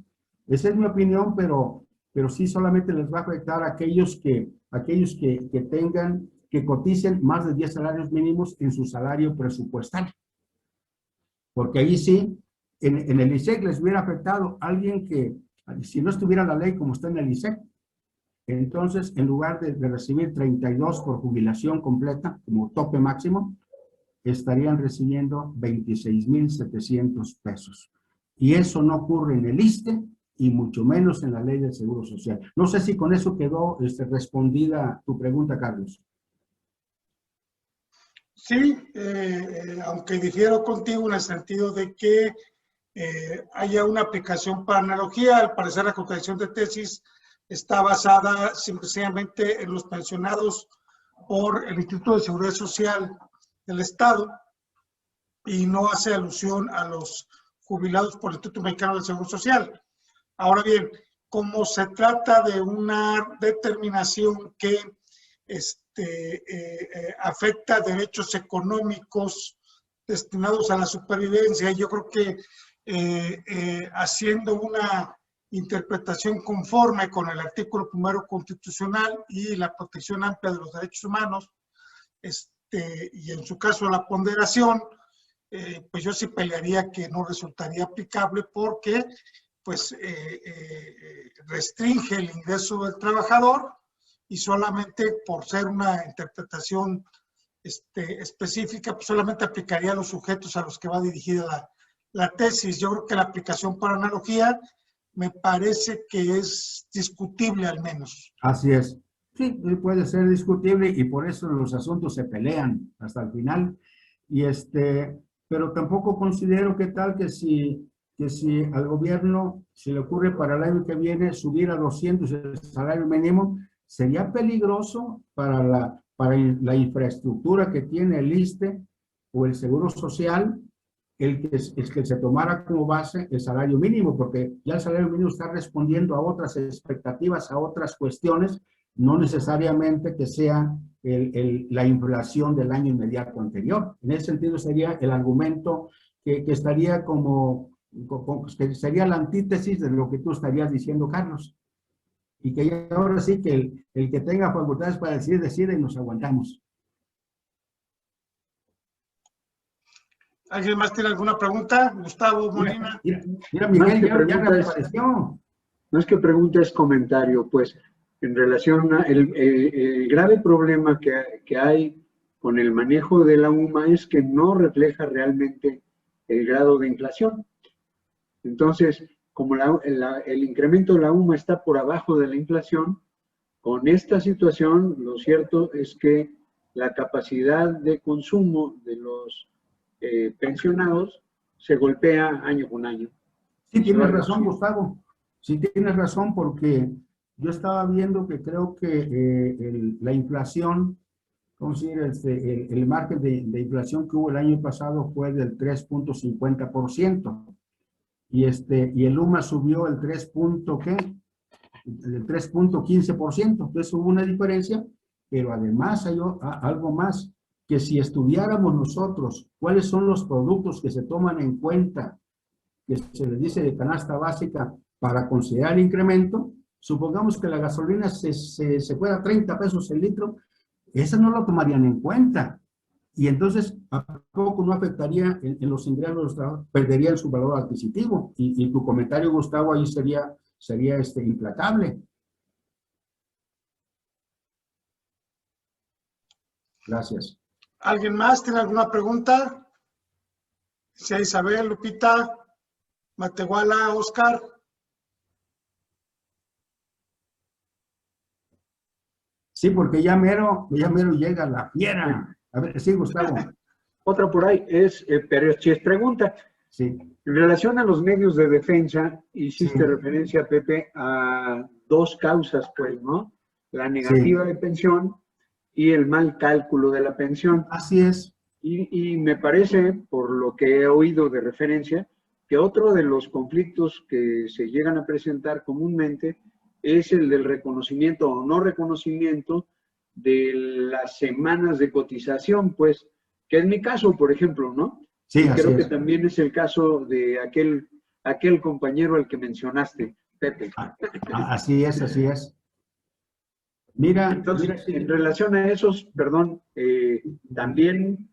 Esa es mi opinión, pero sí solamente les va a afectar a aquellos que coticen más de 10 salarios mínimos en su salario presupuestal. Porque ahí sí, en el ISEC les hubiera afectado a alguien que, si no estuviera la ley como está en el ISEC, entonces, en lugar de recibir 32 por jubilación completa, como tope máximo, estarían recibiendo 26,700 pesos. Y eso no ocurre en el ISSSTE y mucho menos en la ley del Seguro Social. No sé si con eso quedó respondida tu pregunta, Carlos. Sí, aunque difiero contigo en el sentido de que haya una aplicación para analogía, al parecer la contradicción de tesis está basada simplemente en los pensionados por el Instituto de Seguridad Social del Estado y no hace alusión a los jubilados por el Instituto Mexicano del Seguro Social. Ahora bien, como se trata de una determinación que afecta derechos económicos destinados a la supervivencia, yo creo que haciendo una interpretación conforme con el artículo 1 constitucional y la protección amplia de los derechos humanos, y en su caso la ponderación, pues yo sí pelearía que no resultaría aplicable porque pues restringe el ingreso del trabajador y solamente por ser una interpretación específica, pues solamente aplicaría a los sujetos a los que va dirigida la tesis. Yo creo que la aplicación por analogía me parece que es discutible al menos. Así es. Sí, puede ser discutible y por eso los asuntos se pelean hasta el final. Y pero tampoco considero que si al gobierno se le ocurre para el año que viene subir a 200 el salario mínimo, sería peligroso para la infraestructura que tiene el ISSSTE o el Seguro Social, el que se tomara como base el salario mínimo, porque ya el salario mínimo está respondiendo a otras expectativas, a otras cuestiones, no necesariamente que sea la inflación del año inmediato anterior. En ese sentido sería el argumento que estaría que sería la antítesis de lo que tú estarías diciendo, Carlos. Y que ahora sí que el que tenga facultades para decidir, decide y nos aguantamos. ¿Alguien más tiene alguna pregunta? Gustavo Molina. Mira Miguel, ya me apareció. No es que pregunta, es comentario, pues, en relación a el grave problema que hay con el manejo de la UMA es que no refleja realmente el grado de inflación. Entonces, como el incremento de la UMA está por abajo de la inflación, con esta situación, lo cierto es que la capacidad de consumo de los pensionados se golpea año con año. Sí, tienes razón, Gustavo. Sí, tienes razón, porque yo estaba viendo que creo que la inflación, ¿cómo se dice? El margen de inflación que hubo el año pasado fue del 3.50%. Y el UMA subió el 3.15%. Entonces hubo una diferencia, pero además hay algo más, que si estudiáramos nosotros cuáles son los productos que se toman en cuenta, que se les dice de canasta básica para considerar el incremento, supongamos que la gasolina se fuera a 30 pesos el litro, esa no lo tomarían en cuenta. Y entonces, ¿a poco no afectaría en los ingresos de los trabajadores? Perderían su valor adquisitivo. Y tu comentario, Gustavo, ahí sería implacable. Gracias. ¿Alguien más tiene alguna pregunta? Sí, Isabel, Lupita, Matehuala, Oscar. Sí, porque ya mero llega la fiera. A ver, sí, Gustavo. Otra por ahí pero si es pregunta. Sí. En relación a los medios de defensa, hiciste Sí. referencia, Pepe, a dos causas, pues, ¿no? La negativa Sí. de pensión y el mal cálculo de la pensión. Así es. Y me parece, por lo que he oído de referencia, que otro de los conflictos que se llegan a presentar comúnmente es el del reconocimiento o no reconocimiento de las semanas de cotización, pues, que es mi caso, por ejemplo, ¿no? Sí, y así creo que es. también es el caso de aquel compañero al que mencionaste, Pepe. Así es, así es. Mira, Entonces, sí. en relación a esos, perdón, también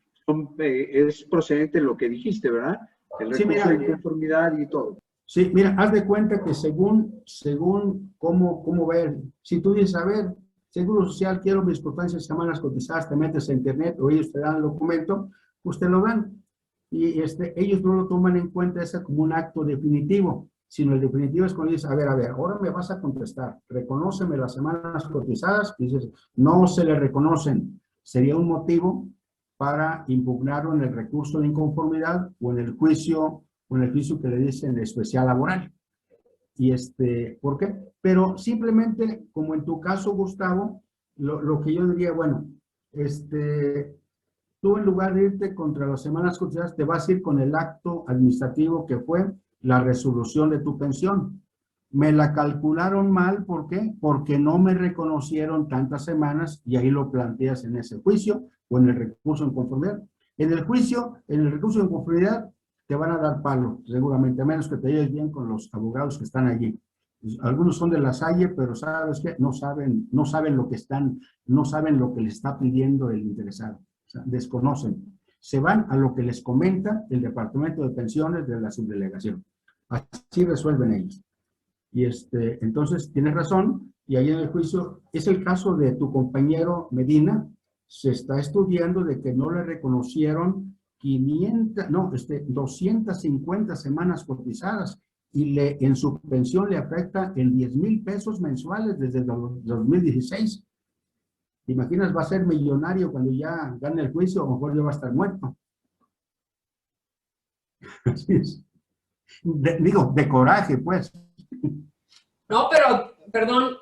es procedente lo que dijiste, ¿verdad? El Sí, recurso mira. de inconformidad y todo. Sí, mira, haz de cuenta que según cómo ver, si tú dices, a ver, Seguro Social, quiero mis discrepancias semanas cotizadas, te metes a internet o ellos te dan el documento, pues te lo dan. Y ellos no lo toman en cuenta ese como un acto definitivo, sino el definitivo es cuando dices, a ver, ahora me vas a contestar, reconóceme las semanas cotizadas, y dices, no se le reconocen, sería un motivo para impugnarlo en el recurso de inconformidad o en el juicio que le dicen de especial laboral. Y ¿por qué? Pero simplemente, como en tu caso, Gustavo, lo que yo diría, bueno, tú en lugar de irte contra las semanas cotizadas, te vas a ir con el acto administrativo que fue la resolución de tu pensión. Me la calcularon mal, ¿por qué? Porque no me reconocieron tantas semanas y ahí lo planteas en ese juicio o en el recurso de inconformidad. En el juicio, en el recurso de inconformidad, te van a dar palo, seguramente, a menos que te lleves bien con los abogados que están allí. Algunos son de la Salle, pero ¿sabes qué? No saben lo que no saben lo que le está pidiendo el interesado. O sea, desconocen. Se van a lo que les comenta el Departamento de Pensiones de la Subdelegación. Así resuelven ellos. Y entonces, tienes razón, y ahí en el juicio, es el caso de tu compañero Medina, se está estudiando de que no le reconocieron 250 semanas cotizadas, y en su pensión le afecta en 10,000 pesos mensuales desde el 2016. ¿Te imaginas? Va a ser millonario cuando ya gane el juicio, o mejor ya va a estar muerto. Así es. Digo, de coraje, pues. No, pero, perdón,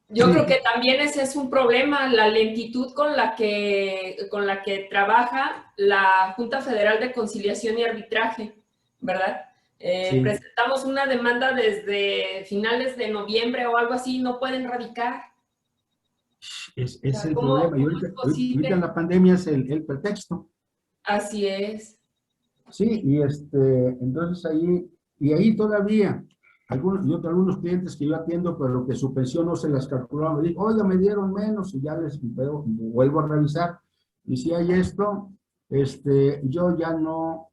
yo Sí. creo que también ese es un problema, la lentitud con la que trabaja la Junta Federal de Conciliación y Arbitraje, ¿verdad? Sí. Presentamos una demanda desde finales de noviembre o algo así, no pueden radicar. Es O sea, el ¿cómo problema. Y es posible? ahorita la pandemia es el pretexto. Así es. Sí, y entonces ahí todavía, algunos clientes que yo atiendo, pero que su pensión no se las calculaba, me dijo, oiga, me dieron menos, y ya vuelvo a revisar. Y si hay esto, yo no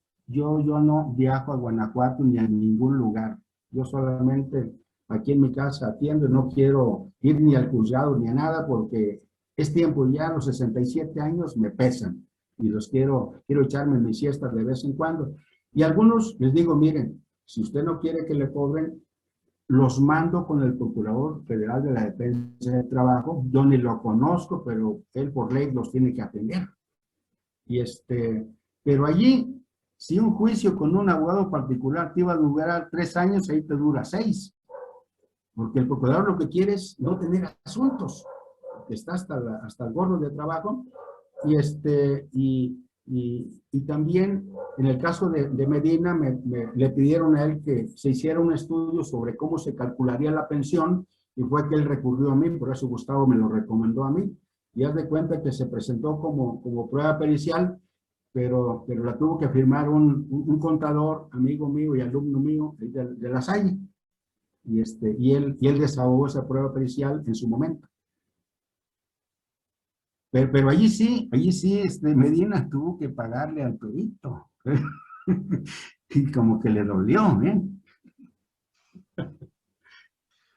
viajo a Guanajuato ni a ningún lugar. Yo solamente aquí en mi casa atiendo y no quiero ir ni al juzgado ni a nada porque es tiempo ya, los 67 años me pesan y los quiero echarme mis siestas de vez en cuando. Y a algunos les digo, miren, si usted no quiere que le cobren, los mando con el Procurador Federal de la Defensa del Trabajo. Yo ni lo conozco, pero él por ley los tiene que atender. Pero allí, si un juicio con un abogado particular te iba a durar 3 años, ahí te dura 6. Porque el procurador lo que quiere es no tener asuntos. Está hasta el gorro de trabajo. Y también en el caso de Medina le pidieron a él que se hiciera un estudio sobre cómo se calcularía la pensión y fue que él recurrió a mí, por eso Gustavo me lo recomendó a mí. Y haz de cuenta que se presentó como prueba pericial, pero la tuvo que firmar un contador, amigo mío y alumno mío de La Salle. Y él desahogó esa prueba pericial en su momento. Pero allí sí, Medina tuvo que pagarle al perito. Y como que le dolió, ¿eh?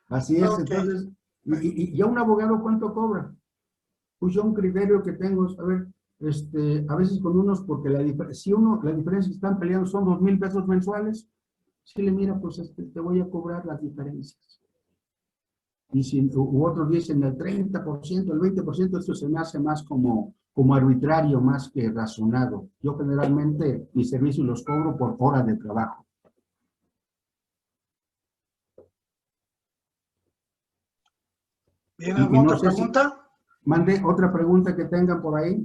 Así es, Ok. entonces, y a un abogado, ¿cuánto cobra? Pues yo un criterio que tengo es, a ver, a veces con unos, porque la diferencia que están peleando son 2,000 pesos mensuales, si le mira, pues te voy a cobrar las diferencias. Y si otros dicen el 30%, el 20%, esto se me hace más como arbitrario, más que razonado. Yo generalmente mis servicios los cobro por hora de trabajo. ¿Bien, Y alguna no otra sé si pregunta? mande otra pregunta que tengan por ahí.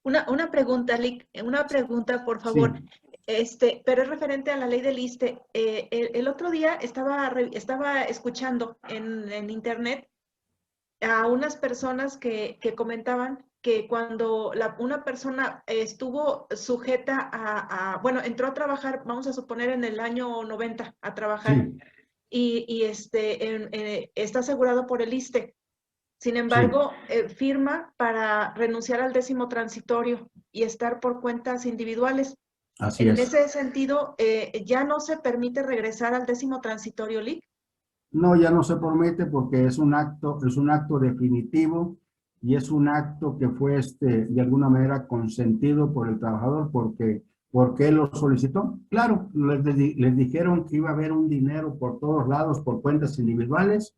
Una pregunta, Lic, una pregunta, por favor. Sí. Pero es referente a la ley del ISSSTE. El otro día estaba escuchando en internet a unas personas que comentaban que cuando una persona estuvo sujeta bueno, entró a trabajar, vamos a suponer en el año 90 a trabajar, Sí. y está asegurado por el ISSSTE. Sin Sí. embargo, firma para renunciar al 10º transitorio y estar por cuentas individuales. Así En es. ese sentido, ¿ya no se permite regresar al 10º transitorio, Lic? No, ya no se permite porque es un acto definitivo y es un acto que fue de alguna manera consentido por el trabajador porque él lo solicitó. Claro, les dijeron que iba a haber un dinero por todos lados, por cuentas individuales,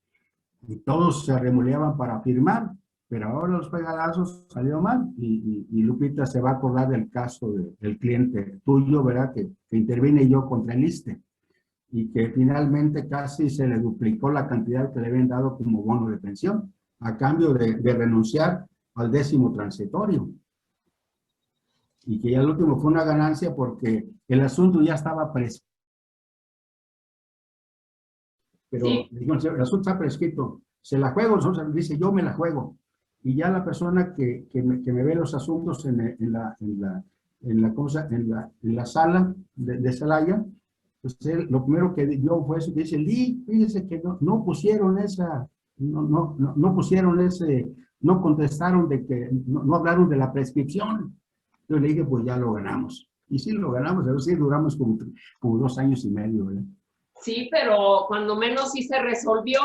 y todos se arremoleaban para firmar, pero ahora los fregadazos salió mal y Lupita se va a acordar del caso del cliente tuyo, ¿verdad? Que intervine yo contra el ISSSTE y que finalmente casi se le duplicó la cantidad que le habían dado como bono de pensión, a cambio de renunciar al 10º transitorio. Y que ya el último fue una ganancia porque el asunto ya estaba prescrito. Pero Sí. dijeron, el asunto está prescrito, se la juego, entonces dice, yo me la juego. Y ya la persona que me ve los asuntos en la sala de Celaya, pues lo primero que dio fue eso, que dice, fíjese que no pusieron no contestaron de que, no hablaron de la prescripción. Entonces le dije, pues ya lo ganamos. Y sí lo ganamos, a ver si duramos como 2 años y medio, ¿verdad? Sí, pero cuando menos sí se resolvió.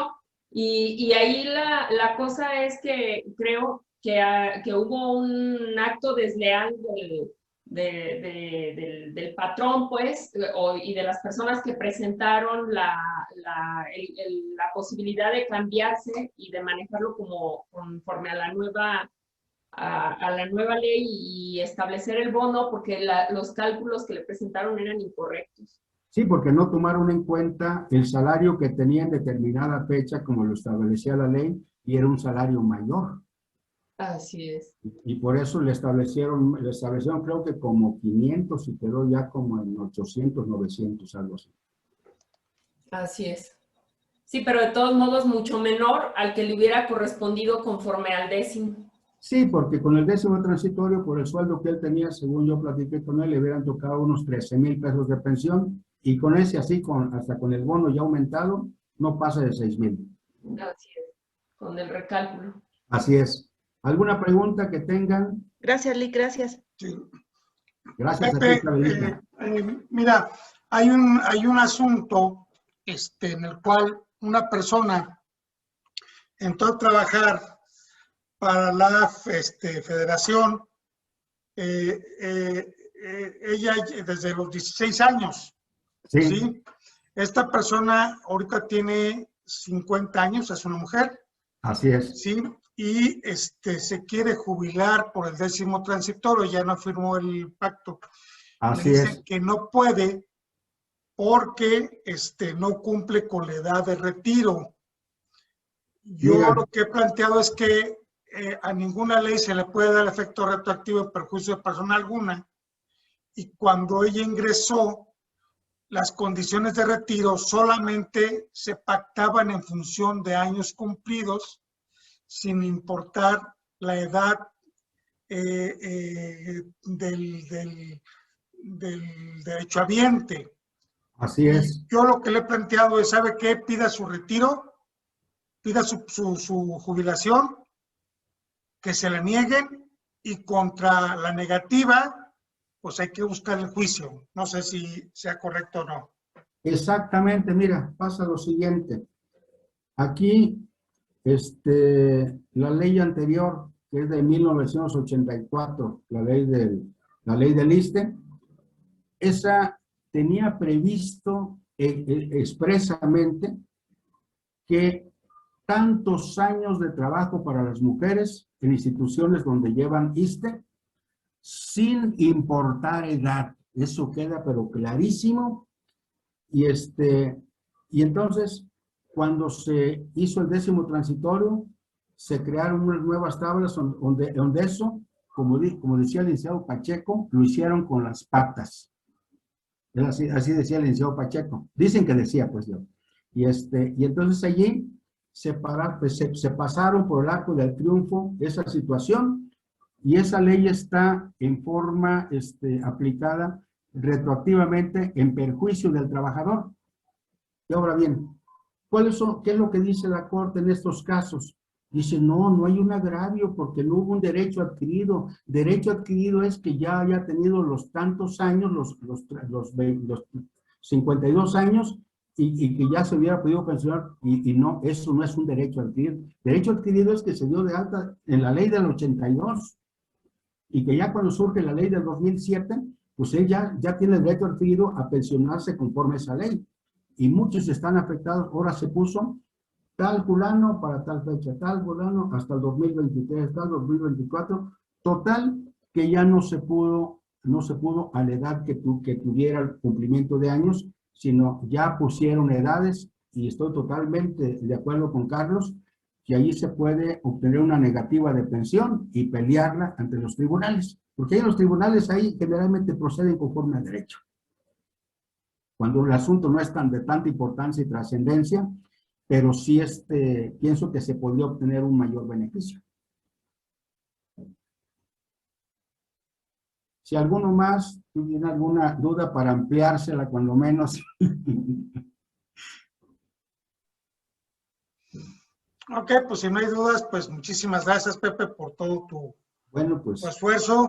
Y ahí la cosa es que creo que hubo un acto desleal del patrón, pues, y de las personas que presentaron la posibilidad de cambiarse y de manejarlo conforme a a la nueva ley y establecer el bono porque los cálculos que le presentaron eran incorrectos. Sí, porque no tomaron en cuenta el salario que tenía en determinada fecha, como lo establecía la ley, y era un salario mayor. Así es. Y por eso le establecieron creo que como 500 y quedó ya como en 800, 900, algo así. Así es. Sí, pero de todos modos mucho menor al que le hubiera correspondido conforme al 10º. Sí, porque con el 10º transitorio, por el sueldo que él tenía, según yo platiqué con él, le hubieran tocado unos 13,000 pesos de pensión, y con ese así, hasta con el bono ya aumentado, no pasa de 6,000. Así es, con el recálculo. Así es. ¿Alguna pregunta que tengan? Gracias, Lick, gracias. Sí. Gracias a ti, Pepe, Carolina. mira, hay un asunto en el cual una persona entró a trabajar para la federación, ella desde los 16 años, Sí, ¿sí? Esta persona ahorita tiene 50 años, es una mujer, así es. ¿sí? Y se quiere jubilar por el 10º transitorio, ya no firmó el pacto. Así Le dicen es. que no puede porque no cumple con la edad de retiro. Yo Mira. lo que he planteado es que a ninguna ley se le puede dar efecto retroactivo en perjuicio de persona alguna, y cuando ella ingresó, las condiciones de retiro solamente se pactaban en función de años cumplidos, sin importar la edad del derechohabiente. Así es. Yo lo que le he planteado es, ¿sabe qué? Pida su retiro, pida su jubilación, que se la nieguen, y contra la negativa, pues hay que buscar el juicio. No sé si sea correcto o no. Exactamente, mira, pasa lo siguiente. Aquí, la ley anterior, que es de 1984, la ley del ISSSTE, esa tenía previsto expresamente que tantos años de trabajo para las mujeres en instituciones donde llevan ISSSTE, sin importar edad. Eso queda pero clarísimo. Y entonces, cuando se hizo el 10º transitorio, se crearon unas nuevas tablas donde eso, como decía el licenciado Pacheco, lo hicieron con las patas. Así decía el licenciado Pacheco. Dicen que decía, pues yo. Y entonces allí se pasaron por el arco del triunfo esa situación, y esa ley está en forma aplicada retroactivamente en perjuicio del trabajador. Y ahora bien, ¿qué es lo que dice la Corte en estos casos? Dice, no hay un agravio porque no hubo un derecho adquirido. Derecho adquirido es que ya haya tenido los tantos años, los 52 años, y que ya se hubiera podido pensionar, y no, eso no es un derecho adquirido. Derecho adquirido es que se dio de alta en la ley del 82, y que ya cuando surge la ley del 2007, pues él ya tiene el derecho adquirido a pensionarse conforme a esa ley. Y muchos están afectados. Ahora se puso tal fulano para tal fecha, tal fulano hasta el 2023, tal 2024. Total, que ya no se pudo a la edad que tuviera el cumplimiento de años, sino ya pusieron edades, y estoy totalmente de acuerdo con Carlos, que allí se puede obtener una negativa de pensión y pelearla ante los tribunales, porque ahí los tribunales ahí generalmente proceden conforme al derecho. Cuando el asunto no es de tanta importancia y trascendencia, pero sí pienso que se podría obtener un mayor beneficio. Si alguno más tiene alguna duda para ampliársela, cuando menos. Ok, pues si no hay dudas, pues muchísimas gracias, Pepe, por todo tu Bueno, pues esfuerzo.